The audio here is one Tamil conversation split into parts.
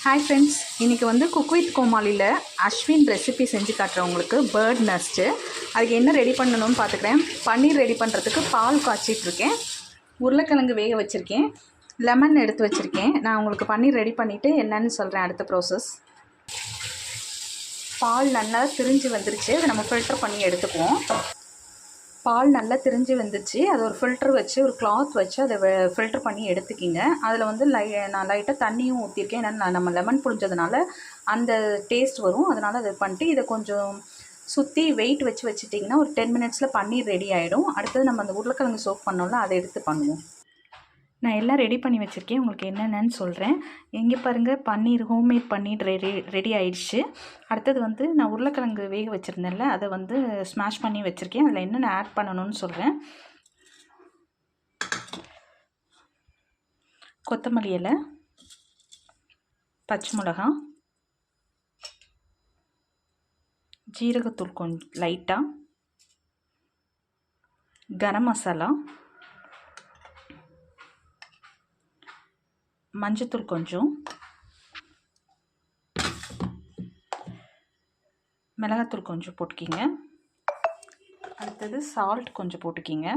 ஹாய் ஃப்ரெண்ட்ஸ், இன்றைக்கி வந்து குக் வித் கோமாளியில் அஸ்வின் ரெசிபி செஞ்சு காட்டுறேன் உங்களுக்கு. பேர்ட் நெஸ்ட்டு அதுக்கு என்ன ரெடி பண்ணணும்னு பார்த்துக்கிறேன். பன்னீர் ரெடி பண்ணுறதுக்கு பால் காய்ச்சிட்ருக்கேன், உருளைக்கிழங்கு வேக வச்சுருக்கேன், லெமன் எடுத்து வச்சுருக்கேன். நான் உங்களுக்கு பன்னீர் ரெடி பண்ணிவிட்டு என்னன்னு சொல்கிறேன். அடுத்த ப்ரோசஸ். பால் நல்லா திரிஞ்சு வந்துருச்சு, அதை நம்ம ஃபில்டர் பண்ணி எடுத்துக்குவோம். பால் நல்லா திரிஞ்சு வந்துச்சு, அதை ஒரு ஃபில்டர் வச்சு ஒரு கிளாத் வச்சு அதை ஃபில்டர் பண்ணி எடுத்துக்கிங்க. அதில் வந்து நான் லைட்டாக தண்ணியும் ஊற்றிருக்கேன், ஏன்னா நம்ம லெமன் புழிஞ்சதுனால அந்த டேஸ்ட் வரும். அதனால் அதை பண்ணிட்டு இதை கொஞ்சம் சுற்றி வெயிட் வச்சுட்டிங்கன்னா ஒரு 10 மினிட்ஸில் பன்னீர் ரெடி ஆகிடும். அடுத்தது நம்ம அந்த உருளைக்கிழங்கு சோப் பண்ணோம்ல, அதை எடுத்து பண்ணுவோம். நான் எல்லாம் ரெடி பண்ணி வச்சுருக்கேன், உங்களுக்கு என்னென்னு சொல்கிறேன். எங்கே பாருங்கள், பன்னீர் ஹோம்மேட் பன்னீர் ரெடி ஆயிடுச்சு. அடுத்தது வந்து நான் உருளைக்கிழங்கு வேக வச்சுருந்தேன்ல, அதை வந்து ஸ்மாஷ் பண்ணி வச்சுருக்கேன். அதில் என்னென்ன ஆட் பண்ணணும்னு சொல்கிறேன். கொத்தமல்லி இலை, பச்சை மிளகா, ஜீரகத்தூள் கொஞ்சம் லைட்டாக, கரம் மசாலா, மஞ்சத்தூள் கொஞ்சம், மிளகாத்தூள் கொஞ்சம் போட்டுக்கிங்க. அடுத்தது சால்ட் கொஞ்சம் போட்டுக்கிங்க.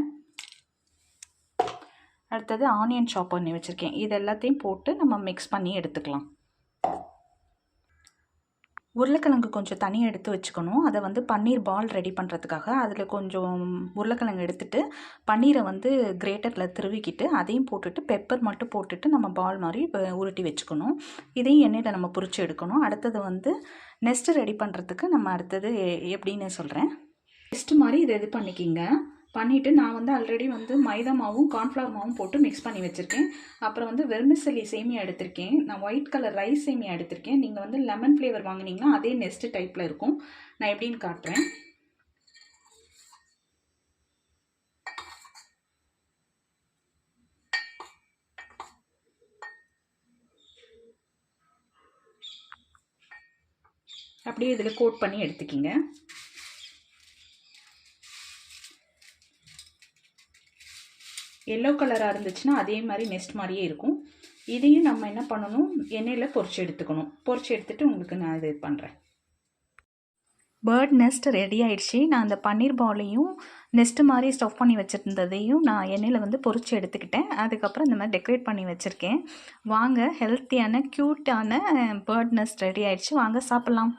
அடுத்தது ஆனியன் சாப் பண்ணி வச்சுருக்கேன். இது எல்லாத்தையும் போட்டு நம்ம மிக்ஸ் பண்ணி எடுத்துக்கலாம். உருளைக்கிழங்கு கொஞ்சம் தனியாக எடுத்து வச்சுக்கணும். அதை வந்து பன்னீர் பால் ரெடி பண்ணுறதுக்காக அதில் கொஞ்சம் உருளைக்கிழங்கு எடுத்துகிட்டு பன்னீரை வந்து கிரேட்டரில் திருவிக்கிட்டு அதையும் போட்டுட்டு பெப்பர் மட்டும் போட்டுட்டு நம்ம பால் மாதிரி உருட்டி வச்சுக்கணும். இதையும் எண்ணெயில் நம்ம பொரிச்சு எடுக்கணும். அடுத்தது வந்து நெஸ்ட்டு ரெடி பண்ணுறதுக்கு நம்ம அடுத்தது எப்படின்னு சொல்கிறேன். நெஸ்ட்டு மாதிரி இதை இது பண்ணிக்கிங்க. பண்ணிவிட்டு நான் வந்து ஆல்ரெடி வந்து மைதா மாவும் கார்ன்ஃப்ளவர் மாவும் போட்டு மிக்ஸ் பண்ணி வச்சுருக்கேன். அப்புறம் வந்து வெர்மிசெல்லி சேமியா எடுத்திருக்கேன். நான் ஒயிட் கலர் ரைஸ் சேமியா எடுத்திருக்கேன். நீங்கள் வந்து லெமன் ஃப்ளேவர் வாங்கினீங்கன்னா அதே நெஸ்ட்டு டைப்பில் இருக்கும். நான் எப்படின்னு காட்டுறேன். அப்படியே இதில் கோட் பண்ணி எடுத்துக்கிங்க. எல்லோ கலராக இருந்துச்சுன்னா அதே மாதிரி நெஸ்ட் மாதிரியே இருக்கும். இதையும் நம்ம என்ன பண்ணணும், எண்ணெயில் பொரிச்சு எடுத்துக்கணும். பொரிச்சு எடுத்துகிட்டு உங்களுக்கு நான் இது பண்ணுறேன். பேர்ட் நெஸ்ட் ரெடி ஆயிடுச்சு. நான் அந்த பன்னீர் பாலையும் நெஸ்ட்டு மாதிரி ஸ்டஃப் பண்ணி வச்சுருந்ததையும் நான் எண்ணெயில் வந்து பொரிச்சு எடுத்துக்கிட்டேன். அதுக்கப்புறம் இந்த மாதிரி டெக்கரேட் பண்ணி வச்சுருக்கேன். வாங்க, ஹெல்த்தியான க்யூட்டான பேர்ட் நெஸ்ட் ரெடி ஆயிடுச்சு. வாங்க சாப்பிட்லாம்.